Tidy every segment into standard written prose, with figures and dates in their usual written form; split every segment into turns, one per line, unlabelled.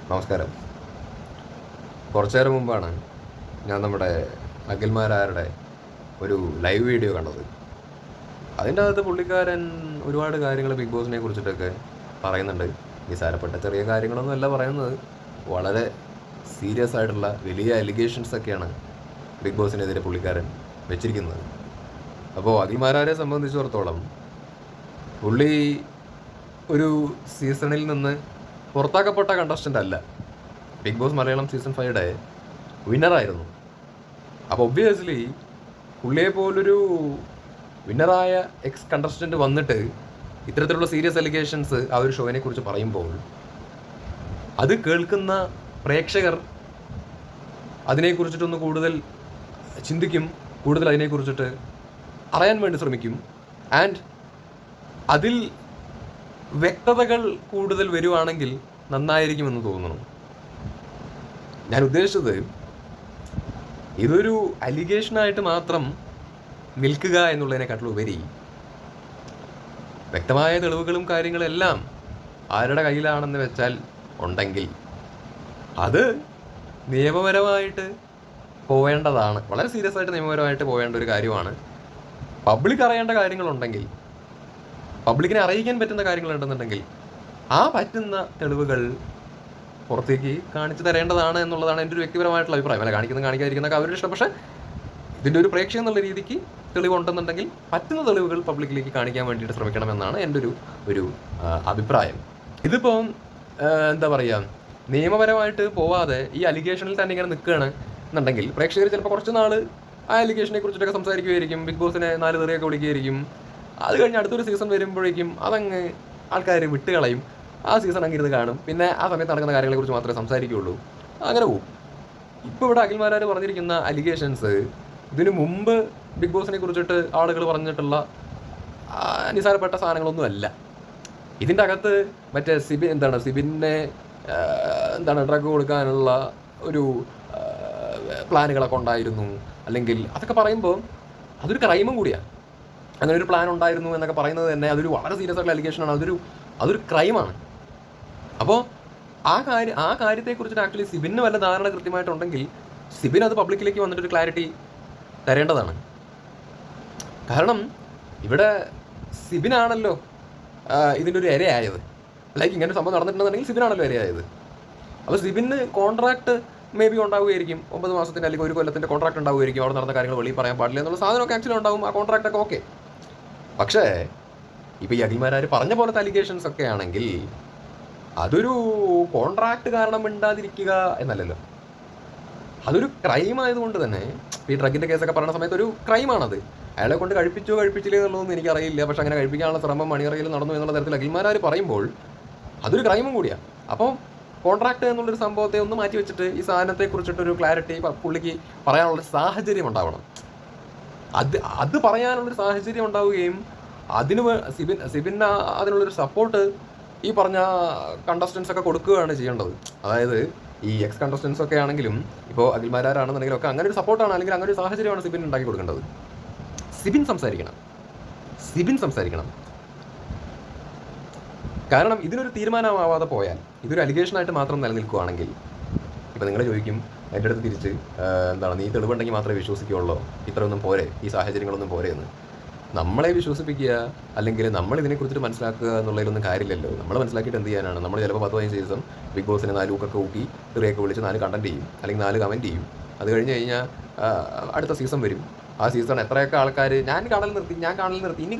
നമസ്കാരം. കുറച്ചു നേരം മുമ്പാണ് ഞാൻ നമ്മുടെ അഖിൽമാരാരുടെ ഒരു ലൈവ് വീഡിയോ കണ്ടത്. അതിൻ്റെ അകത്ത് പുള്ളിക്കാരൻ ഒരുപാട് കാര്യങ്ങൾ ബിഗ് ബോസിനെ കുറിച്ചിട്ടൊക്കെ പറയുന്നുണ്ട്. നിസാരപ്പെട്ട ചെറിയ കാര്യങ്ങളൊന്നും അല്ല പറയുന്നത്, വളരെ സീരിയസ് ആയിട്ടുള്ള വലിയ അലിഗേഷൻസൊക്കെയാണ് ബിഗ് ബോസിനെതിരെ പുള്ളിക്കാരൻ വെച്ചിരിക്കുന്നത്. അപ്പോൾ അഖിൽമാരാരെ സംബന്ധിച്ചിടത്തോളം പുള്ളി ഒരു സീസണിൽ നിന്ന് പുറത്താക്കപ്പെട്ട കണ്ടസ്റ്റൻ്റ് അല്ല, ബിഗ് ബോസ് മലയാളം സീസൺ 5യുടെ വിന്നറായിരുന്നു. അപ്പോൾ ഒബ്വിയസ്ലി പുള്ളിയെ പോലൊരു വിന്നറായ എക്സ് കണ്ടസ്റ്റൻ്റ് വന്നിട്ട് ഇത്തരത്തിലുള്ള സീരിയസ് അലിഗേഷൻസ് ആ ഒരു ഷോയിനെ കുറിച്ച് പറയുമ്പോൾ അത് കേൾക്കുന്ന പ്രേക്ഷകർ അതിനെക്കുറിച്ചിട്ടൊന്ന് കൂടുതൽ ചിന്തിക്കും, കൂടുതൽ അതിനെക്കുറിച്ചിട്ട് അറിയാൻ വേണ്ടി ശ്രമിക്കും. ആൻഡ് അതിൽ വ്യക്തതകൾ കൂടുതൽ വരുവാണെങ്കിൽ നന്നായിരിക്കുമെന്ന് തോന്നുന്നു. ഞാൻ ഉദ്ദേശിച്ചത് ഇതൊരു അലിഗേഷനായിട്ട് മാത്രം നിൽക്കുക എന്നുള്ളതിനെക്കാട്ടിലുപരി വ്യക്തമായ തെളിവുകളും കാര്യങ്ങളെല്ലാം ആരുടെ കയ്യിലാണെന്ന് വെച്ചാൽ ഉണ്ടെങ്കിൽ അത് നിയമപരമായിട്ട് പോവേണ്ടതാണ്. വളരെ സീരിയസ് ആയിട്ട് നിയമപരമായിട്ട് പോവേണ്ട ഒരു കാര്യമാണ്. പബ്ലിക് അറിയേണ്ട കാര്യങ്ങളുണ്ടെങ്കിൽ, പബ്ലിക്കിനെ അറിയിക്കാൻ പറ്റുന്ന കാര്യങ്ങളുണ്ടെന്നുണ്ടെങ്കിൽ ആ പറ്റുന്ന തെളിവുകൾ പുറത്തേക്ക് കാണിച്ചു തരേണ്ടതാണ് എന്നുള്ളതാണ് എൻ്റെ ഒരു വ്യക്തിപരമായിട്ടുള്ള അഭിപ്രായം. അല്ല, കാണിക്കാതിരിക്കുന്നതൊക്കെ അവരുടെ ഇഷ്ടം. പക്ഷേ ഇതിൻ്റെ ഒരു പ്രേക്ഷകൻ എന്നുള്ള രീതിക്ക് തെളിവുണ്ടെന്നുണ്ടെങ്കിൽ പറ്റുന്ന തെളിവുകൾ പബ്ലിക്കിലേക്ക് കാണിക്കാൻ വേണ്ടിയിട്ട് ശ്രമിക്കണമെന്നാണ് എൻ്റെ ഒരു അഭിപ്രായം. ഇതിപ്പോൾ എന്താ പറയുക, നിയമപരമായിട്ട് പോവാതെ ഈ അലിഗേഷനിൽ തന്നെ ഇങ്ങനെ നിൽക്കുകയാണ് എന്നുണ്ടെങ്കിൽ പ്രേക്ഷകർ ചിലപ്പോൾ കുറച്ച് നാൾ ആ അലിഗേഷനെ കുറിച്ചിട്ടൊക്കെ സംസാരിക്കുകയായിരിക്കും, ബിഗ് ബോസിനെ 4 തെറിയൊക്കെ വിളിക്കുകയായിരിക്കും. അത് കഴിഞ്ഞ് അടുത്തൊരു സീസൺ വരുമ്പോഴേക്കും അതങ്ങ് ആൾക്കാർ വിട്ടുകളയും, ആ സീസൺ അങ്ങ് ഇരുന്ന് കാണും, പിന്നെ ആ സമയത്ത് നടക്കുന്ന കാര്യങ്ങളെക്കുറിച്ച് മാത്രമേ സംസാരിക്കുകയുള്ളൂ, അങ്ങനെ പോകും. ഇപ്പോൾ ഇവിടെ അഖിൽമാരാർ പറഞ്ഞിരിക്കുന്ന അലിഗേഷൻസ് ഇതിനു മുമ്പ് ബിഗ് ബോസിനെ കുറിച്ചിട്ട് ആളുകൾ പറഞ്ഞിട്ടുള്ള നിസാരപ്പെട്ട സാധനങ്ങളൊന്നുമല്ല. ഇതിൻ്റെ അകത്ത് മറ്റേ സിബിനെ ഡ്രഗ് കൊടുക്കാനുള്ള ഒരു പ്ലാനുകളൊക്കെ ഉണ്ടായിരുന്നു, അല്ലെങ്കിൽ അതൊക്കെ പറയുമ്പോൾ അതൊരു ക്രൈമും കൂടിയാണ്. അങ്ങനെ ഒരു പ്ലാൻ ഉണ്ടായിരുന്നു എന്നൊക്കെ പറയുന്നത് തന്നെ അതൊരു വളരെ സീരിയസ് ആയിട്ടുള്ള അലിഗേഷനാണ്, അതൊരു ക്രൈമാണ്. അപ്പോൾ ആ കാര്യത്തെക്കുറിച്ചിട്ട് ആക്ച്വലി സിബിന് വല്ല ധാരണ കൃത്യമായിട്ടുണ്ടെങ്കിൽ സിബിൻ അത് പബ്ലിക്കിലേക്ക് വന്നിട്ടൊരു ക്ലാരിറ്റി തരേണ്ടതാണ്. കാരണം ഇവിടെ സിബിനാണല്ലോ ഇതിൻ്റെ ഒരു ഇരയായത്. ലൈക്ക് ഇങ്ങനെ ഒരു സംഭവം നടന്നിട്ടുണ്ടെന്നുണ്ടെങ്കിൽ സിബിനാണല്ലോ ഇരയായത്. അപ്പോൾ സിബിന് കോൺട്രാക്ട് മേ ബി ഉണ്ടാവുകയായിരിക്കും, 9 മാസത്തിൻ്റെ അല്ലെങ്കിൽ 1 കൊല്ലത്തിൻ്റെ കോൺട്രാക്ട് ഉണ്ടാവുമായിരിക്കും. അവിടെ നടന്ന കാര്യങ്ങൾ വെളിയിൽ പറയാൻ പാടില്ല എന്നുള്ള സാധനമൊക്കെ ആക്ച്വലി ഉണ്ടാവും, ആ കോൺട്രാക്റ്റൊക്കെ ഓക്കെ. പക്ഷേ ഇപ്പോൾ ഈ അഖിൽമാരാർ പറഞ്ഞ പോലത്തെ അലിഗേഷൻസ് ഒക്കെ ആണെങ്കിൽ അതൊരു കോൺട്രാക്ട് കാരണം മിണ്ടാതിരിക്കുക എന്നല്ലല്ലോ, അതൊരു ക്രൈം ആയതുകൊണ്ട് തന്നെ ഈ ഡ്രഗിൻ്റെ കേസൊക്കെ പറയുന്ന സമയത്ത് ഒരു ക്രൈമാണത്. അയാളെ കൊണ്ട് കഴിപ്പിച്ചില്ലേ എന്നുള്ളതൊന്നും എനിക്കറിയില്ല, പക്ഷെ അങ്ങനെ കഴിപ്പിക്കാനുള്ള ശ്രമം മണിയറയിൽ നടന്നു എന്നുള്ള തരത്തിൽ അഖിൽമാരാർ പറയുമ്പോൾ അതൊരു ക്രൈമും കൂടിയാണ്. അപ്പോൾ കോൺട്രാക്ട് എന്നുള്ളൊരു സംഭവത്തെ ഒന്ന് മാറ്റി വെച്ചിട്ട് ഈ സാധനത്തെക്കുറിച്ചിട്ടൊരു ക്ലാരിറ്റി പുള്ളിക്ക് പറയാനുള്ളൊരു സാഹചര്യം ഉണ്ടാവണം. അത് പറയാനുള്ളൊരു സാഹചര്യം ഉണ്ടാവുകയും അതിന് സിബിൻ അതിനുള്ളൊരു സപ്പോർട്ട് ഈ പറഞ്ഞ കണ്ടസ്റ്റൻസ് ഒക്കെ കൊടുക്കുകയാണ് ചെയ്യേണ്ടത്. അതായത് ഈ എക്സ് കണ്ടസ്റ്റൻസ് ഒക്കെ ആണെങ്കിലും ഇപ്പോൾ അഖിൽമാരാണെന്നുണ്ടെങ്കിലും ഒക്കെ അങ്ങനെ ഒരു സപ്പോർട്ടാണ്, അല്ലെങ്കിൽ അങ്ങനെ ഒരു സാഹചര്യമാണ് സിബിൻ ഉണ്ടാക്കി കൊടുക്കേണ്ടത്. സിബിൻ സംസാരിക്കണം. കാരണം ഇതിനൊരു തീരുമാനമാവാതെ പോയാൽ, ഇതൊരു അലിഗേഷനായിട്ട് മാത്രം നിലനിൽക്കുകയാണെങ്കിൽ, ഇപ്പോൾ നിങ്ങൾ ചോദിക്കും എൻ്റെ അടുത്ത് തിരിച്ച് നീ തെളിവുണ്ടെങ്കിൽ മാത്രമേ വിശ്വസിക്കുകയുള്ളൂ, ഇത്രയൊന്നും പോരെ, ഈ സാഹചര്യങ്ങളൊന്നും പോരെ എന്ന്. നമ്മളെ വിശ്വസിപ്പിക്കുക അല്ലെങ്കിൽ നമ്മൾ ഇതിനെക്കുറിച്ചിട്ട് മനസ്സിലാക്കുക എന്നുള്ളതിലൊന്നും കാര്യമില്ലല്ലോ. നമ്മൾ മനസ്സിലാക്കിയിട്ട് എന്ത് ചെയ്യാനാണ്? നമ്മൾ ചിലപ്പോൾ 10-15 ദിവസം ബിഗ് ബോസിനെ 4 ഊക്കൊക്കെ ഊക്കി തെറിയൊക്കെ വിളിച്ച് 4 കണ്ടന്റ് ചെയ്യും, അല്ലെങ്കിൽ 4 കമൻറ്റ് ചെയ്യും. അത് കഴിഞ്ഞ് കഴിഞ്ഞാൽ അടുത്ത സീസൺ വരും. ആ സീസൺ എത്രയൊക്കെ ആൾക്കാർ ഞാൻ കാണൽ നിർത്തി, ഇനി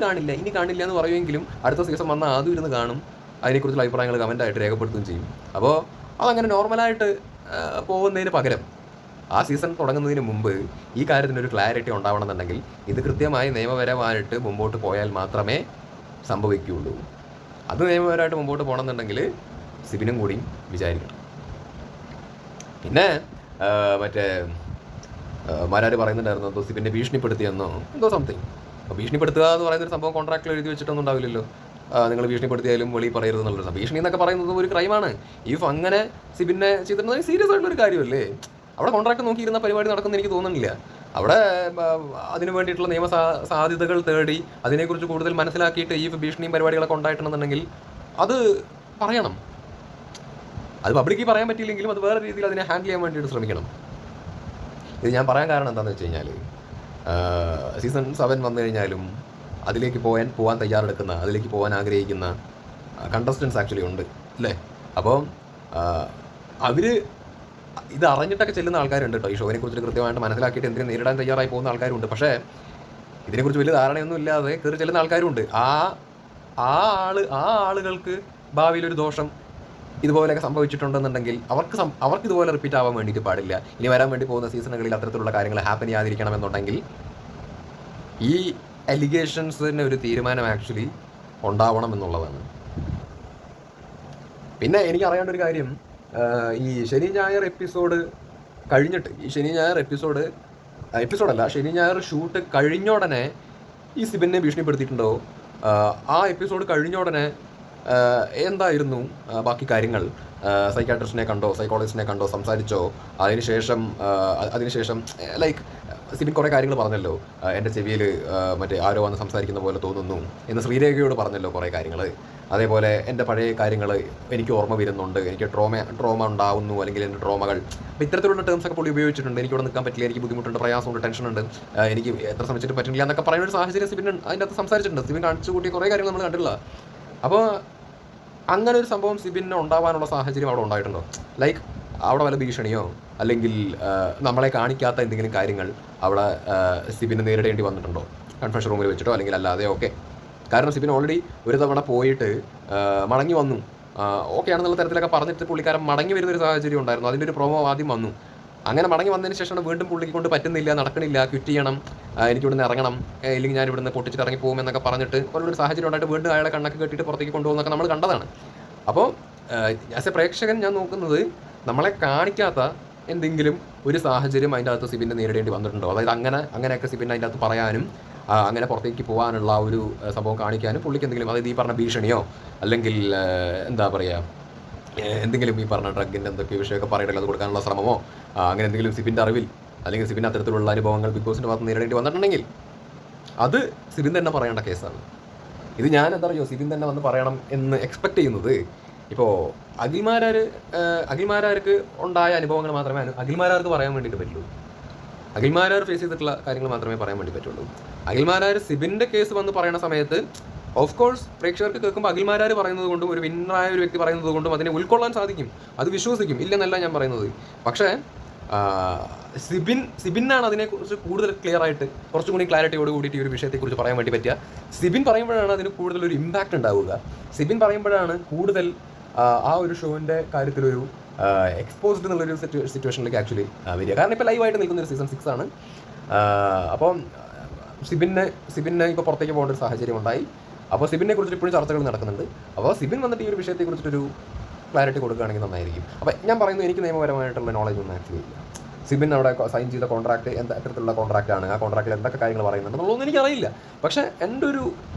കാണില്ല എന്ന് പറയുമെങ്കിലും അടുത്ത സീസൺ വന്നാൽ ആദ്യം ഇരുന്ന് കാണും, അതിനെക്കുറിച്ചുള്ള അഭിപ്രായങ്ങൾ കമൻ്റായിട്ട് രേഖപ്പെടുത്തുകയും ചെയ്യും. അപ്പോൾ അതങ്ങനെ നോർമലായിട്ട് പോകുന്നതിന് പകരം ആ സീസൺ തുടങ്ങുന്നതിന് മുമ്പ് ഈ കാര്യത്തിനൊരു ക്ലാരിറ്റി ഉണ്ടാവണമെന്നുണ്ടെങ്കിൽ ഇത് കൃത്യമായി നിയമപരമായിട്ട് മുമ്പോട്ട് പോയാൽ മാത്രമേ സംഭവിക്കുകയുള്ളൂ. അത് നിയമപരമായിട്ട് മുമ്പോട്ട് പോകണമെന്നുണ്ടെങ്കിൽ സിബിനും കൂടി വിചാരിക്കണം. പിന്നെ മറ്റേ മാരാർ പറയുന്നുണ്ടായിരുന്നു സിബിനെ ഭീഷണിപ്പെടുത്തിയെന്നോ എന്തോ സംതിങ്. അപ്പോൾ ഭീഷണിപ്പെടുത്തുക എന്ന് പറയുന്നൊരു സംഭവം കോൺട്രാക്റ്റിൽ എഴുതി വെച്ചിട്ടൊന്നും ഉണ്ടാവില്ലല്ലോ. നിങ്ങൾ ഭീഷണിപ്പെടുത്തിയാലും വെളി പറയരുത് എന്നുള്ളൊരു ഭീഷണി എന്നൊക്കെ പറയുന്നത് ഒരു ക്രൈമാണ്. ഇഫ് അങ്ങനെ സിബിനെ ചെയ്തിട്ടുണ്ടെങ്കിൽ സീരിയസ് ആയിട്ടുള്ളൊരു കാര്യമല്ലേ. അവിടെ കോൺട്രാക്ട് നോക്കിയിരുന്ന പരിപാടി നടക്കുന്ന എനിക്ക് തോന്നുന്നില്ല. അവിടെ അതിനു വേണ്ടിയിട്ടുള്ള നിയമ സാധ്യതകൾ തേടി അതിനെക്കുറിച്ച് കൂടുതൽ മനസ്സിലാക്കിയിട്ട് ഈ ഭീഷണിയും പരിപാടികളൊക്കെ ഉണ്ടായിട്ടുണ്ടെന്നുണ്ടെങ്കിൽ അത് പറയണം. അത് പബ്ലിക്കിൽ പറയാൻ പറ്റിയില്ലെങ്കിലും അത് വേറെ രീതിയിൽ അതിനെ ഹാൻഡിൽ ചെയ്യാൻ വേണ്ടിയിട്ട് ശ്രമിക്കണം. ഇത് ഞാൻ പറയാൻ കാരണം എന്താണെന്ന് വെച്ച് കഴിഞ്ഞാൽ സീസൺ 7 വന്നു കഴിഞ്ഞാലും അതിലേക്ക് പോകാൻ തയ്യാറെടുക്കുന്ന, അതിലേക്ക് പോകാൻ ആഗ്രഹിക്കുന്ന കണ്ടസ്റ്റൻസ് ആക്ച്വലി ഉണ്ട് അല്ലേ. അപ്പോൾ അവർ ഇത് അറിഞ്ഞിട്ടൊക്കെ ചെല്ലുന്ന ആൾക്കാരുണ്ട് കേട്ടോ. ഈ ഷോയെ കുറിച്ച് കൃത്യമായിട്ട് മനസ്സിലാക്കിയിട്ട് എന്തിനും നേരിടാൻ തയ്യാറായി പോകുന്ന ആൾക്കാരുണ്ട്. പക്ഷേ ഇതിനെക്കുറിച്ച് വലിയ ധാരണയൊന്നും ഇല്ലാതെ കയറി ചെല്ലുന്ന ആൾക്കാരുണ്ട്. ആ ആളുകൾക്ക് ഭാവിയിലൊരു ദോഷം ഇതുപോലെയൊക്കെ സംഭവിച്ചിട്ടുണ്ടെന്നുണ്ടെങ്കിൽ അവർക്ക് ഇതുപോലെ റിപ്പീറ്റ് ആവാൻ വേണ്ടിയിട്ട് പാടില്ല. ഇനി വരാൻ വേണ്ടി പോകുന്ന സീസണുകളിൽ അത്തരത്തിലുള്ള കാര്യങ്ങൾ ഹാപ്പൻ ചെയ്യാതിരിക്കണമെന്നുണ്ടെങ്കിൽ ഈ അലിഗേഷൻസിന് ഒരു തീരുമാനം ആക്ച്വലി ഉണ്ടാവണം എന്നുള്ളതാണ്. പിന്നെ എനിക്ക് അറിയേണ്ട ഒരു കാര്യം, ഈ ശനി ഞായർ എപ്പിസോഡ് കഴിഞ്ഞിട്ട്, ഈ ശനി ഞായർ എപ്പിസോഡല്ല ശനി ഞായർ ഷൂട്ട് കഴിഞ്ഞ ഉടനെ ഈ സിബിനെ ഭീഷണിപ്പെടുത്തിയിട്ടുണ്ടോ? ആ എപ്പിസോഡ് കഴിഞ്ഞ ഉടനെ എന്തായിരുന്നു ബാക്കി കാര്യങ്ങൾ? സൈക്കാട്രിസ്റ്റിനെ കണ്ടോ, സൈക്കോളജിസ്റ്റിനെ കണ്ടോ, സംസാരിച്ചോ? അതിനുശേഷം ലൈക്ക് സിബിൻ കുറേ കാര്യങ്ങൾ പറഞ്ഞല്ലോ. എൻ്റെ ചെവിയിൽ മറ്റേ ആരോ വന്ന് സംസാരിക്കുന്ന പോലെ തോന്നുന്നു എന്ന് ശ്രീരേഖയോട് പറഞ്ഞല്ലോ കുറേ കാര്യങ്ങൾ. അതേപോലെ എൻ്റെ പഴയ കാര്യങ്ങൾ എനിക്ക് ഓർമ്മ വരുന്നുണ്ട്, എനിക്ക് ട്രോമ ഉണ്ടാവുന്നു, അല്ലെങ്കിൽ എൻ്റെ ട്രോമകൾ, അപ്പോൾ ഇത്തരത്തിലുള്ള ടേംസൊക്കെ പുള്ളി ഉപയോഗിച്ചിട്ടുണ്ട്. എനിക്കിവിടെ നിൽക്കാൻ പറ്റില്ല, എനിക്ക് ബുദ്ധിമുട്ടുണ്ട്, പ്രയാസമുണ്ട്, ടെൻഷനുണ്ട്, എനിക്ക് എത്ര ശ്രമിച്ചിട്ട് പറ്റില്ല എന്നൊക്കെ പറയുന്ന ഒരു സാഹചര്യം സിബിൻ അതിൻ്റെ അകത്ത് സംസാരിച്ചിട്ടുണ്ട്. സിബിൻ കാണിച്ചു കൂട്ടി കുറേ കാര്യങ്ങൾ നമ്മൾ കണ്ടില്ല. അപ്പോൾ അങ്ങനെ ഒരു സംഭവം സിബിന് ഉണ്ടാവാനുള്ള സാഹചര്യം അവിടെ ഉണ്ടായിട്ടുണ്ടോ? ലൈക്ക് അവിടെ വല്ല ഭീഷണിയോ അല്ലെങ്കിൽ നമ്മളെ കാണിക്കാത്ത എന്തെങ്കിലും കാര്യങ്ങൾ അവിടെ സിബിന് നേരിടേണ്ടി വന്നിട്ടുണ്ടോ? കൺഫെഷൻ റൂമിൽ വെച്ചിട്ടോ അല്ലെങ്കിൽ അല്ലാതെയോ ഒക്കെ. കാരണം സിബിൻ ഓൾറെഡി ഒരു തവണ പോയിട്ട് മടങ്ങി വന്നു, ഓക്കെ ആണെന്നുള്ള തരത്തിലൊക്കെ പറഞ്ഞിട്ട് പുള്ളിക്കാരൻ മടങ്ങി വരുന്നൊരു സാഹചര്യം ഉണ്ടായിരുന്നു. അതിൻ്റെ ഒരു പ്രൊമോ ആദ്യം വന്നു. അങ്ങനെ മടങ്ങി വന്നതിന് ശേഷമാണ് വീണ്ടും പുള്ളിക്ക് കൊണ്ട് പറ്റുന്നില്ല, നടക്കണില്ല, ക്വിറ്റ് ചെയ്യണം, എനിക്കിവിടുന്ന് ഇറങ്ങണം, ഇല്ലെങ്കിൽ ഞാൻ ഇവിടുന്ന് പൊട്ടിച്ചിട്ട് ഇറങ്ങി പോകുമെന്നൊക്കെ പറഞ്ഞിട്ട് ഒരു സാഹചര്യം ഉണ്ടായിട്ട് വീണ്ടും അയാളെ കണ്ണൊക്കെ കെട്ടിയിട്ട് പുറത്തേക്ക് കൊണ്ടുപോകുന്നൊക്കെ നമ്മൾ കണ്ടതാണ്. അപ്പോൾ ആസ് എ പ്രേക്ഷകൻ ഞാൻ നോക്കുന്നത് നമ്മളെ കാണിക്കാത്ത എന്തെങ്കിലും ഒരു സാഹചര്യം അതിൻ്റെ അകത്ത് സിബിനെ നേരിടേണ്ടി വന്നിട്ടുണ്ടോ? അതായത് അങ്ങനെയൊക്കെ സിബിൻ അതിൻ്റെ അകത്ത് പറയാനും അങ്ങനെ പുറത്തേക്ക് പോകാനുള്ള ഒരു സംഭവം കാണിക്കാനും പുള്ളിക്ക് എന്തെങ്കിലും, അതായത് ഈ പറഞ്ഞ ഭീഷണിയോ അല്ലെങ്കിൽ എന്താ പറയുക, എന്തെങ്കിലും ഈ പറഞ്ഞ ഡ്രഗിൻ്റെ എന്തൊക്കെ വിഷയമൊക്കെ പറയട്ടെ അത് കൊടുക്കാനുള്ള ശ്രമമോ അങ്ങനെ എന്തെങ്കിലും സിബിൻ്റെ അറിവിൽ അല്ലെങ്കിൽ സിബിൻ അത്തരത്തിലുള്ള അനുഭവങ്ങൾ ബിഗ് ബോസിൻ്റെ ഭാഗത്ത് നേരിടേണ്ടി വന്നിട്ടുണ്ടെങ്കിൽ അത് സിബിൻ തന്നെ പറയേണ്ട കേസാണ്. ഇത് ഞാൻ എന്താ പറയുക, സിബിൻ തന്നെ വന്ന് പറയണം എന്ന് എക്സ്പെക്ട് ചെയ്യുന്നത്. ഇപ്പോൾ അഖിൽമാരാർക്ക് ഉണ്ടായ അനുഭവങ്ങൾ മാത്രമേ അഖിൽമാരാർക്ക് പറയാൻ വേണ്ടിയിട്ട് പറ്റുള്ളൂ. അഖിൽമാരാർ ഫേസ് ചെയ്തിട്ടുള്ള കാര്യങ്ങൾ മാത്രമേ പറയാൻ വേണ്ടി പറ്റുള്ളൂ. അഖിൽമാരാർ സിബിൻ്റെ കേസ് വന്ന് പറയുന്ന സമയത്ത് ഓഫ് കോഴ്സ് പ്രേക്ഷകർക്ക് കേൾക്കുമ്പോൾ അഖിൽമാരാർ പറയുന്നത് കൊണ്ടും ഒരു വിന്നറായ ഒരു വ്യക്തി പറയുന്നത് കൊണ്ടും അതിനെ ഉൾക്കൊള്ളാൻ സാധിക്കും, അത് വിശ്വസിക്കും, ഇല്ലെന്നല്ല ഞാൻ പറയുന്നത്. പക്ഷേ സിബിനാണ് അതിനെക്കുറിച്ച് കൂടുതൽ ക്ലിയർ ആയിട്ട് കുറച്ചും കൂടി ക്ലാരിറ്റിയോട് കൂടിയിട്ട് ഈ ഒരു വിഷയത്തെക്കുറിച്ച് പറയാൻ വേണ്ടി പറ്റുക. സിബിൻ പറയുമ്പോഴാണ് അതിന് കൂടുതൽ ഒരു ഇമ്പാക്റ്റ് ഉണ്ടാവുക. സിബിൻ പറയുമ്പോഴാണ് കൂടുതൽ ആ ഒരു ഷോവിൻ്റെ കാര്യത്തിലൊരു എക്സ്പോസ്ഡ് എന്നുള്ളൊരു സിറ്റുവേഷനിലേക്ക് ആക്ച്വലി വരിക. കാരണം ഇപ്പോൾ ലൈവായിട്ട് നിൽക്കുന്ന ഒരു സീസൺ 6 ആണ്. അപ്പോൾ സിബിന് ഇപ്പോൾ പുറത്തേക്ക് പോകേണ്ട ഒരു സാഹചര്യം ഉണ്ടായി. അപ്പോൾ സിബിനെ കുറിച്ചിട്ട് ഇപ്പോഴും ചർച്ചകൾ നടക്കുന്നുണ്ട്. അപ്പോൾ സിബിൻ വന്നിട്ട് ഈ ഒരു വിഷയത്തെക്കുറിച്ചിട്ടൊരു ക്ലാരിറ്റി കൊടുക്കുകയാണെങ്കിൽ നന്നായിരിക്കും. അപ്പോൾ ഞാൻ പറയുന്നത് എനിക്ക് നിയമപരമായിട്ടുള്ള നോളജ് ഒന്നും ആക്ച്വലി ഇല്ല. സിബിൻ അവിടെ സൈൻ ചെയ്ത കോൺട്രാക്ട് എന്താ തരത്തിലുള്ള കോൺട്രാക്റ്റാണ്, ആ കോൺട്രാക്റ്റിൽ എന്തൊക്കെ കാര്യങ്ങൾ പറയുന്നുണ്ടെന്നുള്ളതൊന്നും എനിക്കറിയില്ല. പക്ഷേ എൻ്റെ ഒരു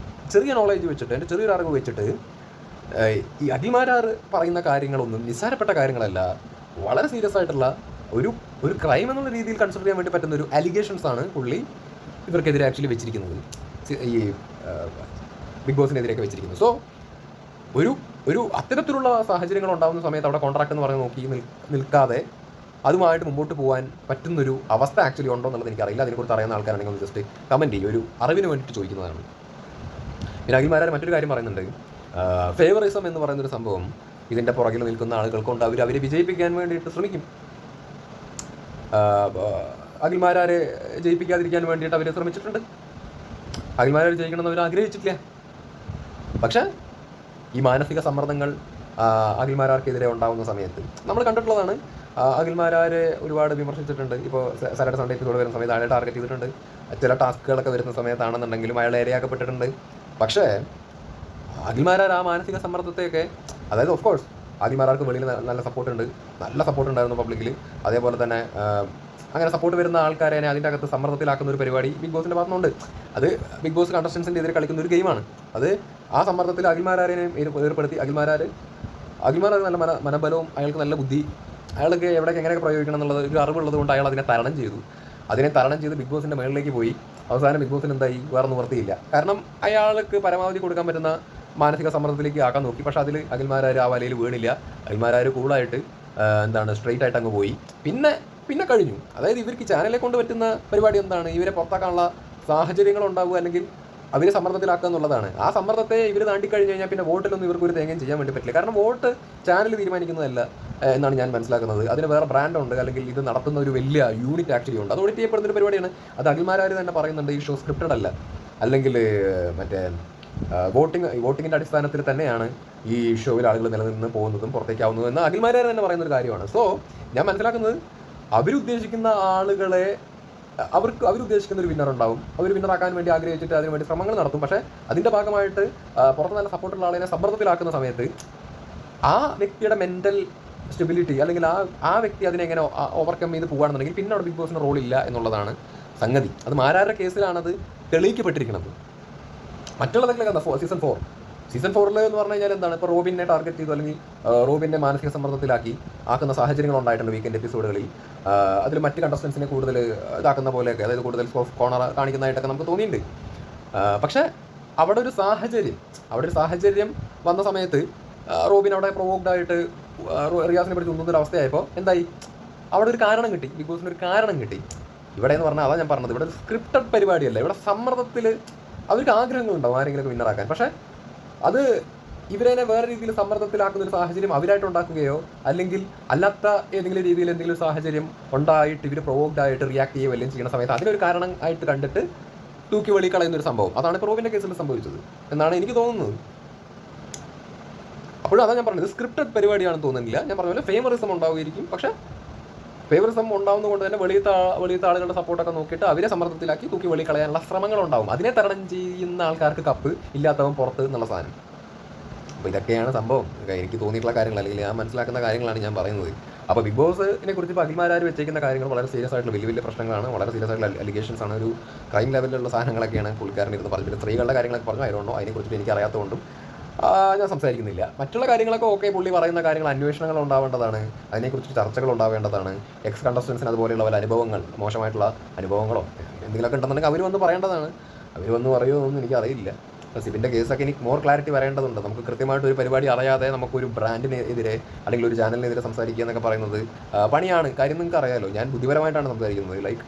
ചെറിയ നോളേജ് വെച്ചിട്ട്, എൻ്റെ ചെറിയൊരു അറിവ് വെച്ചിട്ട് ഈ അഖിൽമാരാർ പറയുന്ന കാര്യങ്ങളൊന്നും നിസ്സാരപ്പെട്ട കാര്യങ്ങളല്ല, വളരെ സീരിയസ് ആയിട്ടുള്ള ഒരു ക്രൈം എന്നുള്ള രീതിയിൽ കൺസിഡർ ചെയ്യാൻ വേണ്ടി പറ്റുന്ന ഒരു അലിഗേഷൻസ് ആണ് പുള്ളി ഇവർക്കെതിരെ ആക്ച്വലി വെച്ചിരിക്കുന്നത്, ഈ ബിഗ് ബോസിനെതിരെയൊക്കെ വെച്ചിരിക്കുന്നത്. സോ ഒരു അത്തരത്തിലുള്ള സാഹചര്യങ്ങൾ ഉണ്ടാകുന്ന സമയത്ത് അവിടെ കോൺട്രാക്ട് എന്ന് പറഞ്ഞ് നോക്കി നിൽക്കാതെ അതുമായിട്ട് മുമ്പോട്ട് പോകാൻ പറ്റുന്നൊരു അവസ്ഥ ആക്ച്വലി ഉണ്ടോ എന്നുള്ളത് എനിക്കറിയില്ല. അതിനെക്കുറിച്ച് അറിയുന്ന ആൾക്കാരാണെങ്കിൽ ഒന്ന് ജസ്റ്റ് കമൻറ്റ് ചെയ്യും, ഒരു അറിവിന് വേണ്ടിയിട്ട് ചോദിക്കുന്നതാണ്. പിന്നെ അഖിൽമാരാർ മറ്റൊരു കാര്യം പറയുന്നുണ്ട്, ഫേവറിസം എന്ന് പറയുന്നൊരു സംഭവം ഇതിൻ്റെ പുറകിൽ നിൽക്കുന്ന ആളുകൾക്കൊണ്ട് അവരെ വിജയിപ്പിക്കാൻ വേണ്ടിയിട്ട് ശ്രമിക്കും. അഖിൽമാരാരെ ജയിപ്പിക്കാതിരിക്കാൻ വേണ്ടിയിട്ട് അവർ ശ്രമിച്ചിട്ടുണ്ട്. അഖിൽമാരാർ ജയിക്കണമെന്ന് അവർ ആഗ്രഹിച്ചിട്ടില്ല. പക്ഷേ ഈ മാനസിക സമ്മർദ്ദങ്ങൾ അഖിൽമാരാർക്കെതിരെ ഉണ്ടാകുന്ന സമയത്ത് നമ്മൾ കണ്ടിട്ടുള്ളതാണ്. അഖിൽമാരാരെ ഒരുപാട് വിമർശിച്ചിട്ടുണ്ട്. ഇപ്പോൾ സാറ്റർഡേ സൺഡേ എപ്പിസോഡ് വരുന്ന സമയത്ത് അയാളെ ടാർഗറ്റ് ചെയ്തിട്ടുണ്ട്. ചില ടാസ്കുകളൊക്കെ വരുന്ന സമയത്താണെന്നുണ്ടെങ്കിലും അയാളെ ഇരയാക്കപ്പെട്ടിട്ടുണ്ട്. പക്ഷേ അഖിൽമാരാർ ആ മാനസിക സമ്മർദ്ദത്തെയൊക്കെ, അതായത് ഓഫ് കോഴ്സ് അഖിൽമാരാർക്ക് വെളിയിൽ നല്ല സപ്പോർട്ട് ഉണ്ടായിരുന്നു പബ്ലിക്കിൽ. അതേപോലെ തന്നെ അങ്ങനെ സപ്പോർട്ട് വരുന്ന ആൾക്കാരെ അതിൻ്റെ അകത്ത് സമ്മർദ്ദത്തിലാക്കുന്ന ഒരു പരിപാടി ബിഗ് ബോസിൻ്റെ ഭാഗത്തുനിന്നുണ്ട്. അത് ബിഗ് ബോസ് കണ്ടസ്റ്റൻസിൻ്റെ എതിരെ കളിക്കുന്ന ഒരു ഗെയിമാണ്. അത് ആ സമ്മർദ്ദത്തിൽ അഖിൽമാരാരെ ഏർപ്പെടുത്തി അഖിൽമാരാർ നല്ല മനബലവും അയാൾക്ക് നല്ല ബുദ്ധി, അയാൾക്ക് എവിടെയൊക്കെ എങ്ങനെയൊക്കെ പ്രയോഗിക്കണം എന്നുള്ളത് ഒരു അറിവുള്ളത് കൊണ്ട് അയാൾ അതിനെ തരണം ചെയ്ത് ബിഗ് ബോസിൻ്റെ മേളിലേക്ക് പോയി. അവസാനം ബിഗ് ബോസിന് എന്തായി, വേറെ നിവർത്തിയില്ല. കാരണം അയാൾക്ക് പരമാവധി കൊടുക്കാൻ പറ്റുന്ന മാനസിക സമ്മർദ്ദത്തിലേക്ക് ആക്കാൻ നോക്കി. പക്ഷേ അതിൽ അഖിൽമാരാർ ആ വലയിൽ വീണില്ല. അഖിൽമാരാർ കൂളായിട്ട് സ്ട്രെയിറ്റ് ആയിട്ട് അങ്ങ് പോയി. പിന്നെ കഴിഞ്ഞു. അതായത് ഇവർക്ക് ചാനലെ കൊണ്ട് പറ്റുന്ന പരിപാടി എന്താണ്? ഇവരെ പുറത്താക്കാനുള്ള സാഹചര്യങ്ങൾ ഉണ്ടാവുക, അല്ലെങ്കിൽ അവരെ സമ്മർദ്ദത്തിലാക്കുക എന്നുള്ളതാണ്. ആ സമ്മർദ്ദത്തെ ഇവർ താണ്ടിക്കഴിഞ്ഞ് കഴിഞ്ഞാൽ പിന്നെ വോട്ടിലൊന്നും ഇവർക്ക് ഒരു തേങ്ങയും ചെയ്യാൻ വേണ്ടി പറ്റില്ല. കാരണം വോട്ട് ചാനൽ തീരുമാനിക്കുന്നതല്ല എന്നാണ് ഞാൻ മനസ്സിലാക്കുന്നത്. അതിന് വേറെ ബ്രാൻഡുണ്ട്, അല്ലെങ്കിൽ ഇത് നടത്തുന്ന ഒരു വലിയ യൂണിറ്റ് ആക്ച്വലി ഉണ്ട്. അത് ഓഡിറ്റ് ചെയ്യപ്പെടുന്ന ഒരു പരിപാടിയാണ്. അത് അഖിൽമാരാർ തന്നെ പറയുന്നുണ്ട്, ഈ ഷോ സ്ക്രിപ്റ്റഡ് അല്ല, അല്ലെങ്കിൽ മറ്റേ വോട്ടിങ്ങിൻ്റെ അടിസ്ഥാനത്തിൽ തന്നെയാണ് ഈ ഷോയിൽ ആളുകൾ നിലനിന്ന് പോകുന്നതും പുറത്തേക്കാവുന്നതും എന്ന് അഖിൽമാരാർ തന്നെ പറയുന്ന ഒരു കാര്യമാണ്. സോ ഞാൻ മനസ്സിലാക്കുന്നത്, അവരുദ്ദേശിക്കുന്ന ആളുകളെ അവരുദ്ദേശിക്കുന്ന ഒരു വിന്നർ ഉണ്ടാവും. അവർ വിന്നറാക്കാൻ വേണ്ടി ആഗ്രഹിച്ചിട്ട് അതിനുവേണ്ടി ശ്രമങ്ങൾ നടത്തും. പക്ഷേ അതിൻ്റെ ഭാഗമായിട്ട് പുറത്ത് നല്ല സപ്പോർട്ടുള്ള ആളിനെ സമ്മർദ്ദത്തിലാക്കുന്ന സമയത്ത് ആ വ്യക്തിയുടെ മെൻ്റൽ സ്റ്റെബിലിറ്റി, അല്ലെങ്കിൽ ആ വ്യക്തി അതിനെ എങ്ങനെ ഓവർകം ചെയ്ത് പോകുകയാണെന്നുണ്ടെങ്കിൽ പിന്നെ അവിടെ ബിഗ് ബോസിന് റോളില്ല എന്നുള്ളതാണ് സംഗതി. അത് മാരാരുടെ കേസിലാണത് തെളിയിക്കപ്പെട്ടിരിക്കുന്നത്. മറ്റുള്ളതൊക്കെ സീസൺ 4 എന്ന് പറഞ്ഞു കഴിഞ്ഞാൽ എന്താണ്? ഇപ്പോൾ റോബിനെ ടാർഗറ്റ് ചെയ്തു, അല്ലെങ്കിൽ റോബിനെ മാനസിക സമ്മർദ്ദത്തിലാക്കി ആക്കുന്ന സാഹചര്യങ്ങൾ ഉണ്ടായിട്ടുണ്ട് വീക്കെൻഡ് എപ്പിസോഡുകളിൽ. അതിൽ മറ്റ് കണ്ടസ്റ്റൻസിനെ കൂടുതൽ ഇതാക്കുന്ന പോലെയൊക്കെ, അതായത് കൂടുതൽ സോഫ്റ്റ് കോർണർ കാണിക്കുന്നതായിട്ടൊക്കെ നമുക്ക് തോന്നിയിട്ടുണ്ട്. പക്ഷേ അവിടെ ഒരു സാഹചര്യം വന്ന സമയത്ത് റോബിൻ അവിടെ പ്രൊവോക്ഡ് ആയിട്ട് റിയാസിനെ പിടിച്ച് ഉന്തുന്ന അവസ്ഥയായപ്പോൾ എന്തായി? അവിടെ ഒരു കാരണം കിട്ടി, ബിഗ് ബോസിന് ഒരു കാരണം കിട്ടി. ഇവിടെ എന്ന് പറഞ്ഞാൽ അതാണ് ഞാൻ പറഞ്ഞത്, ഇവിടെ ഒരു സ്ക്രിപ്റ്റഡ് പരിപാടിയല്ല. ഇവിടെ സമ്മർദ്ദത്തിൽ അവർക്ക് ആഗ്രഹങ്ങളുണ്ടാവും ആരെങ്കിലുമൊക്കെ വിന്നറാക്കാൻ. പക്ഷേ അത് ഇവരെ വേറെ രീതിയിൽ സമ്മർദ്ദത്തിലാക്കുന്ന ഒരു സാഹചര്യം അവരായിട്ട് ഉണ്ടാക്കുകയോ, അല്ലെങ്കിൽ അല്ലാത്ത ഏതെങ്കിലും രീതിയിൽ എന്തെങ്കിലും സാഹചര്യം ഉണ്ടായിട്ട് ഇവർ പ്രൊവോക്ഡ് ആയിട്ട് റിയാക്ട് ചെയ്യുകയോ എല്ലാം ചെയ്യുന്ന സമയത്ത് അതിനൊരു കാരണം ആയിട്ട് കണ്ടിട്ട് തൂക്കി വെളി കളയുന്നൊരു സംഭവം. അതാണ് ഇപ്പോൾ റോബിൻ്റെ കേസിൽ സംഭവിച്ചത് എന്നാണ് എനിക്ക് തോന്നുന്നത്. അപ്പോഴും അതാണ് ഞാൻ പറഞ്ഞത്, സ്ക്രിപ്റ്റഡ് പരിപാടിയാണെന്ന് തോന്നുന്നില്ല. ഞാൻ പറഞ്ഞ പോലെ ഫേവറിസം ഉണ്ടാവുകയായിരിക്കും. പക്ഷേ ഫേവറിസം ഉണ്ടാവുന്നതുകൊണ്ട് തന്നെ വെളിയത്തെ ആളുകളുടെ സപ്പോർട്ടൊക്കെ നോക്കിയിട്ട് അവരെ സമ്മർദ്ദത്തിലാക്കി തൂക്കി വെളി കളയാനുള്ള ശ്രമങ്ങളുണ്ടാവും. അതിനെ തരണം ചെയ്യുന്ന ആൾക്കാർക്ക് കപ്പ്, ഇല്ലാത്തവൻ പുറത്ത് എന്നുള്ള സാധനം. അപ്പോൾ ഇതൊക്കെയാണ് സംഭവം. എനിക്ക് തോന്നിയിട്ടുള്ള കാര്യങ്ങൾ, അല്ലെങ്കിൽ ഞാൻ മനസ്സിലാക്കുന്ന കാര്യങ്ങളാണ് ഞാൻ പറയുന്നത്. അപ്പോൾ ബിഗ് ബോസിനെ കുറിച്ച് ഇപ്പോൾ അഖിൽമാരാർ വെച്ചേക്കുന്ന കാര്യങ്ങൾ വളരെ സീരിയസ് ആയിട്ടുള്ള വലിയ പ്രശ്നങ്ങളാണ്, വളരെ സീരിയസ് ആയിട്ടുള്ള അലിഗേഷൻസ് ആണ്. ഒരു ക്രൈം ലെവലിലുള്ള സാധനങ്ങളൊക്കെയാണ് പുള്ളിക്കാരൻ ഇരുന്ന് പറഞ്ഞു. പിന്നെ സ്ത്രീകളുടെ കാര്യങ്ങളൊക്കെ പറഞ്ഞു, ആയതുകൊണ്ടോ അതിനെക്കുറിച്ചിട്ട് എനിക്ക് അറിയാത്തതുകൊണ്ടും ഞാൻ സംസാരിക്കുന്നില്ല. മറ്റുള്ള കാര്യങ്ങളൊക്കെ ഓക്കെ, പുള്ളി പറയുന്ന കാര്യങ്ങൾ അന്വേഷണങ്ങൾ ഉണ്ടാവേണ്ടതാണ്, അതിനെക്കുറിച്ച് ചർച്ചകൾ ഉണ്ടാവേണ്ടതാണ്. എക്സ് കണ്ടസ്റ്റൻസിന് അതുപോലെയുള്ള പല അനുഭവങ്ങൾ, മോശമായിട്ടുള്ള അനുഭവങ്ങളോ എന്തെങ്കിലുമൊക്കെ ഉണ്ടെന്നുണ്ടെങ്കിൽ അവർ വന്ന് പറയേണ്ടതാണ്. അവർ വന്ന് പറയുമെന്നൊന്നും എനിക്കറിയില്ല. സിബിൻ്റെ കേസൊക്കെ എനിക്ക് മോർ ക്ലാരിറ്റി വരേണ്ടതുണ്ട്. നമുക്ക് കൃത്യമായിട്ട് ഒരു പരിപാടി അറിയാതെ നമുക്കൊരു ബ്രാൻഡിനെതിരെ അല്ലെങ്കിൽ ഒരു ചാനലിനെതിരെ സംസാരിക്കുക എന്നൊക്കെ പറയുന്നത് പണിയാണ്. കാര്യം നിങ്ങൾക്ക് അറിയാമല്ലോ, ഞാൻ ബുദ്ധിപരമായിട്ടാണ് സംസാരിക്കുന്നത്. ലൈക്ക്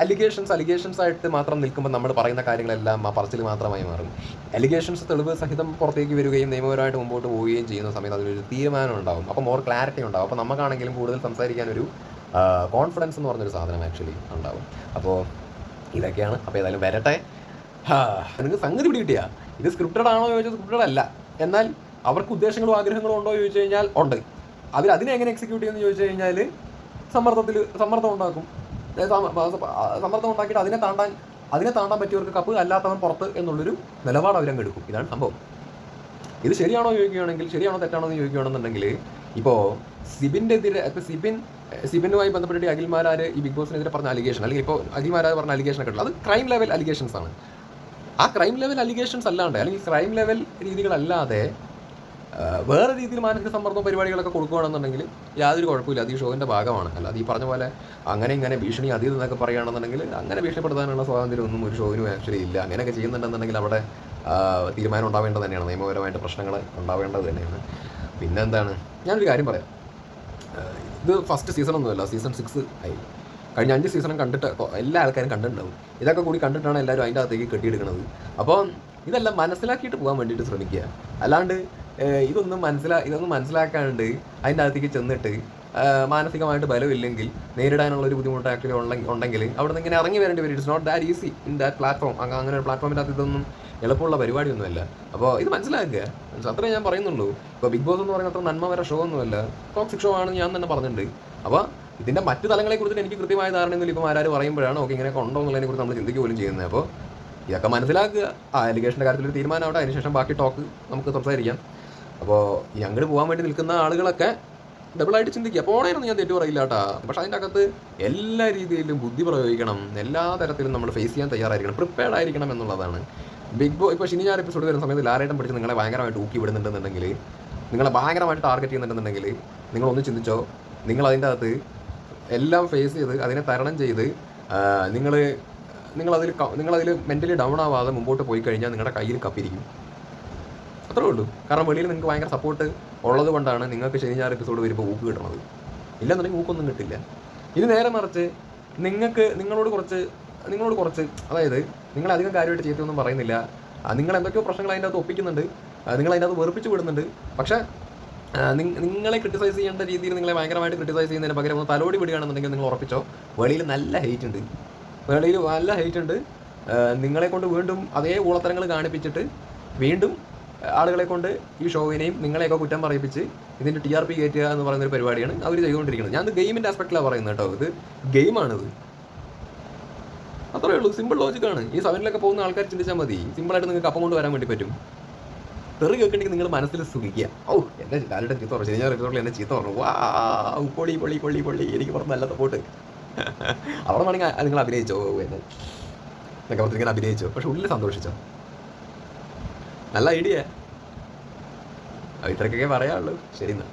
അലിഗേഷൻസ് ആയിട്ട് മാത്രം നിൽക്കുമ്പോൾ നമ്മൾ പറയുന്ന കാര്യങ്ങളെല്ലാം ആ പറച്ചിൽ മാത്രമായി മാറും. അലിഗേഷൻസ് തെളിവ് സഹിതം പുറത്തേക്ക് വരികയും നിയമപരമായിട്ട് മുമ്പോട്ട് പോവുകയും ചെയ്യുന്ന സമയത്ത് അതിനൊരു തീരുമാനം ഉണ്ടാകും. അപ്പോൾ മോർ ക്ലാരിറ്റി ഉണ്ടാകും. അപ്പോൾ നമുക്കാണെങ്കിലും കൂടുതൽ സംസാരിക്കാനൊരു കോൺഫിഡൻസ് എന്ന് പറഞ്ഞൊരു സാധനം ആക്ച്വലി ഉണ്ടാകും. അപ്പോൾ ഇതൊക്കെയാണ്. അപ്പോൾ ഏതായാലും വരട്ടെ. നിങ്ങൾക്ക് സംഗതി പിടികിട്ടിയ ഇത് സ്ക്രിപ്റ്റഡ് ആണോ ചോദിച്ചാൽ സ്ക്രിപ്റ്റഡ് അല്ല. എന്നാൽ അവർക്ക് ഉദ്ദേശങ്ങളും ആഗ്രഹങ്ങളും ഉണ്ടോ ചോദിച്ചു കഴിഞ്ഞാൽ ഉണ്ട്. അതിനെ എങ്ങനെ എക്സിക്യൂട്ട് ചെയ്യുമെന്ന് ചോദിച്ചു കഴിഞ്ഞാൽ സമ്മർദ്ദം ഉണ്ടാക്കും. സമ്മർദ്ദം ഉണ്ടാക്കിയിട്ട് അതിനെ താണ്ടാൻ പറ്റിയവർക്ക് കപ്പ്, അല്ലാത്തവൻ പുറത്ത് എന്നുള്ളൊരു നിലപാട് അവരങ്ങ് എടുക്കും. ഇതാണ് സംഭവം. ഇത് ശരിയാണോ ചോദിക്കുകയാണെങ്കിൽ, ശരിയാണോ തെറ്റാണോ എന്ന് ചോദിക്കുകയാണെന്നുണ്ടെങ്കിൽ, ഇപ്പോൾ സിബിനുമായി ബന്ധപ്പെട്ടിട്ട് അഖിൽമാരാർ ഈ ബിഗ് ബോസിനെതിരെ പറഞ്ഞ അലിഗേഷൻ, അല്ലെങ്കിൽ ഇപ്പോൾ അഖിൽമാരാർ പറഞ്ഞ അലിഗേഷനൊക്കെ ഉള്ളത് അത് ക്രൈം ലെവൽ അലിഗേഷൻസ് ആണ്. ആ ക്രൈം ലെവൽ അലിഗേഷൻസ് അല്ലാണ്ട്, അല്ലെങ്കിൽ ക്രൈം ലെവൽ രീതികളല്ലാതെ വേറെ രീതിയിൽ മാനസിക സമ്മർദ്ദവും പരിപാടികളൊക്കെ കൊടുക്കുകയാണെന്നുണ്ടെങ്കിൽ യാതൊരു കുഴപ്പമില്ല. അത് ഈ ഷോവിൻ്റെ ഭാഗമാണ്. അല്ലാതെ ഈ പറഞ്ഞ പോലെ അങ്ങനെ ഇങ്ങനെ ഭീഷണി അതിൽ നിന്നൊക്കെ പറയുകയാണെന്നുണ്ടെങ്കിൽ അങ്ങനെ ഭീഷണിപ്പെടുത്താനുള്ള സ്വാതന്ത്ര്യമൊന്നും ഒരു ഷോവിനും ആക്ച്വലി ഇല്ല. അങ്ങനെയൊക്കെ ചെയ്യുന്നുണ്ടെന്നുണ്ടെങ്കിൽ അവിടെ തീരുമാനം ഉണ്ടാവേണ്ടത് തന്നെയാണ്, നിയമപരമായിട്ട് പ്രശ്നങ്ങൾ ഉണ്ടാവേണ്ടത് തന്നെയാണ്. പിന്നെ എന്താണ്, ഞാനൊരു കാര്യം പറയാം. ഇത് ഫസ്റ്റ് സീസണൊന്നുമല്ല, സീസൺ 6 ആയി. കഴിഞ്ഞ 5 സീസണും കണ്ടിട്ട് എല്ലാ ആൾക്കാരും കണ്ടിട്ടുണ്ടാവും. ഇതൊക്കെ കൂടി കണ്ടിട്ടാണ് എല്ലാവരും അതിൻ്റെ അകത്തേക്ക് കെട്ടിയെടുക്കുന്നത്. അപ്പോൾ ഇതെല്ലാം മനസ്സിലാക്കിയിട്ട് പോകാൻ വേണ്ടിയിട്ട് ശ്രമിക്കുക. അല്ലാണ്ട് ഇതൊന്നും മനസ്സിലാക്കാണ്ട് അതിൻ്റെ അകത്തേക്ക് ചെന്നിട്ട് മാനസികമായിട്ട് ബലമില്ലെങ്കിൽ നേരിടാനുള്ളൊരു ബുദ്ധിമുട്ട് ആക്ച്വലി ഉണ്ടെങ്കിൽ അവിടെ നിന്ന് ഇങ്ങനെ ഇറങ്ങി വരേണ്ടി വരും. It's not that easy in that platform. അങ്ങനെ ഒരു പ്ലാറ്റ്ഫോമിൻ്റെ അകത്ത് ഇതൊന്നും എളുപ്പമുള്ള പരിപാടിയൊന്നുമല്ല. അപ്പോൾ ഇത് മനസ്സിലാക്കുക, അത്രേ ഞാൻ പറയുന്നുള്ളൂ. ഇപ്പോൾ ബിഗ് ബോസ് എന്ന് പറയുന്ന അത്ര നന്മ വരെ ഷോ ഒന്നുമല്ല, ടോക്സിക് ഷോ ആണെന്ന് ഞാൻ തന്നെ പറഞ്ഞിട്ടുണ്ട്. അപ്പോൾ ഇതിൻ്റെ മറ്റു തലങ്ങളെക്കുറിച്ച് എനിക്ക് കൃത്യമായ ധാരണയൊന്നുമില്ല. ഇപ്പോൾ ആരാര് പറയുമ്പോഴാണ് ഓക്കെ ഇങ്ങനെയൊക്കെ ഉണ്ടോ എന്നുള്ളതിനെക്കുറിച്ച് നമ്മൾ ചിന്തിക്കുക പോലും ചെയ്യുന്നത്. അപ്പോൾ ഇതൊക്കെ മനസ്സിലാക്കുക. ആ അലിഗേഷൻ്റെ കാര്യത്തിലൊരു തീരുമാനം ആവട്ടെ, അതിനുശേഷം ബാക്കി ടോക്ക് നമുക്ക് സംസാരിക്കാം. അപ്പോൾ ഈ അങ്ങോട്ട് പോകാൻ വേണ്ടി നിൽക്കുന്ന ആളുകളൊക്കെ ഡബിളായിട്ട് ചിന്തിക്കുക. പോണേനൊന്നും ഞാൻ തെറ്റു പറയില്ല കേട്ടോ. പക്ഷേ അതിൻ്റെ അകത്ത് എല്ലാ രീതിയിലും ബുദ്ധി പ്രയോഗിക്കണം, എല്ലാ തരത്തിലും നമ്മൾ ഫേസ് ചെയ്യാൻ തയ്യാറായിരിക്കണം, പ്രിപ്പയർഡ് ആയിരിക്കണം എന്നുള്ളതാണ്. ബിഗ് ബോസ് ഇപ്പോൾ ശനി ഞായർ എപ്പിസോഡ് വരുന്ന സമയത്ത് ലാരേട്ടം പിടിച്ച് നിങ്ങളെ ഭയങ്കരമായിട്ട് ഊക്കി വിടുന്നുണ്ടെന്നുണ്ടെങ്കിൽ, നിങ്ങളെ ഭയങ്കരമായിട്ട് ടാർഗറ്റ് ചെയ്യുന്നുണ്ടെന്നുണ്ടെങ്കിൽ, നിങ്ങളൊന്ന് ചിന്തിച്ചോ, നിങ്ങളതിൻ്റെ അകത്ത് എല്ലാം ഫേസ് ചെയ്ത് അതിനെ തരണം ചെയ്ത് നിങ്ങളതിൽ മെൻ്റലി ഡൗൺ ആവാതെ മുമ്പോട്ട് പോയി കഴിഞ്ഞാൽ നിങ്ങളുടെ കയ്യിൽ കപ്പിരിക്കും. അത്രേ ഉള്ളൂ. കാരണം വെളിയിൽ നിങ്ങൾക്ക് ഭയങ്കര സപ്പോർട്ട് ഉള്ളത് കൊണ്ടാണ് നിങ്ങൾക്ക് ശനി ഞായർ എപ്പിസോഡ് വരുമ്പോൾ ഊക്ക് കിട്ടണത്. ഇല്ലെന്നുണ്ടെങ്കിൽ ഊക്കൊന്നും കിട്ടില്ല. ഇത് നേരെ മറിച്ച് നിങ്ങളോട് കുറച്ച് അതായത് നിങ്ങൾ അധികം കാര്യമായിട്ട് ചീത്തയൊന്നും പറയുന്നില്ല. നിങ്ങൾ എന്തൊക്കെയോ പ്രശ്നങ്ങൾ അതിൻ്റെ അകത്ത് ഒപ്പിക്കുന്നുണ്ട്, നിങ്ങൾ അതിൻ്റെ അകത്ത് വെറുപ്പിച്ച് വിടുന്നുണ്ട്. പക്ഷേ നിങ്ങളെ ക്രിട്ടിസൈസ് ചെയ്യേണ്ട രീതിയിൽ നിങ്ങളെ ഭയങ്കരമായിട്ട് ക്രിട്ടിസൈസ് ചെയ്യുന്നതിന് പകരം ഒന്ന് തലോടി വിടുകയാണെന്നുണ്ടെങ്കിൽ നിങ്ങൾ ഉറപ്പിച്ചോ, വെളിയിൽ നല്ല ഹെയ്റ്റ് ഉണ്ട്. നിങ്ങളെ കൊണ്ട് വീണ്ടും അതേ ഊളത്തരങ്ങൾ കാണിപ്പിച്ചിട്ട് വീണ്ടും ആളുകളെ കൊണ്ട് ഈ ഷോവിനെയും നിങ്ങളെയൊക്കെ കുറ്റം പറയിപ്പിച്ച് ഇതിൻ്റെ TRP കയറ്റുക എന്ന് പറയുന്നൊരു പരിപാടിയാണ് അവർ ചെയ്തുകൊണ്ടിരിക്കുന്നത്. ഞാൻ ഗെയിമിൻ്റെ ആസ്പെക്റ്റിലാണ് പറയുന്നത് കേട്ടോ. ഇത് ഗെയിമാണിത്. അത്രയേ ഉള്ളൂ. സിമ്പിൾ ലോജിക്കാണ്. ഈ 7-ലൊക്കെ പോകുന്ന ആൾക്കാർ ചിന്തിച്ചാൽ മതി. സിമ്പിളായിട്ട് നിങ്ങൾക്ക് അപ്പം കൊണ്ട് വരാൻ വേണ്ടി പറ്റും. തെറി കേൾക്കണമെങ്കിൽ നിങ്ങൾ മനസ്സിൽ സുഖിക്കുക. എന്നെ ലാലിട്ട് ചീത്ത പറഞ്ഞു, ശനിയാർ എപ്പിസോഡിൽ എന്നെ ചീത്ത പറഞ്ഞു, വാ പൊള്ളി എനിക്ക് പറഞ്ഞ നല്ല സപ്പോർട്ട്. അവിടെ വേണമെങ്കിൽ നിങ്ങൾ അഭിനയിച്ചോ എന്നൊക്കെ പറഞ്ഞിങ്ങനെ അഭിനയിച്ചോ, പക്ഷെ ഉള്ളിൽ സന്തോഷിച്ചോ. നല്ല ഐഡിയ. ഇത്രയ്ക്കൊക്കെ പറയാനുള്ളൂ. ശരി എന്നാൽ.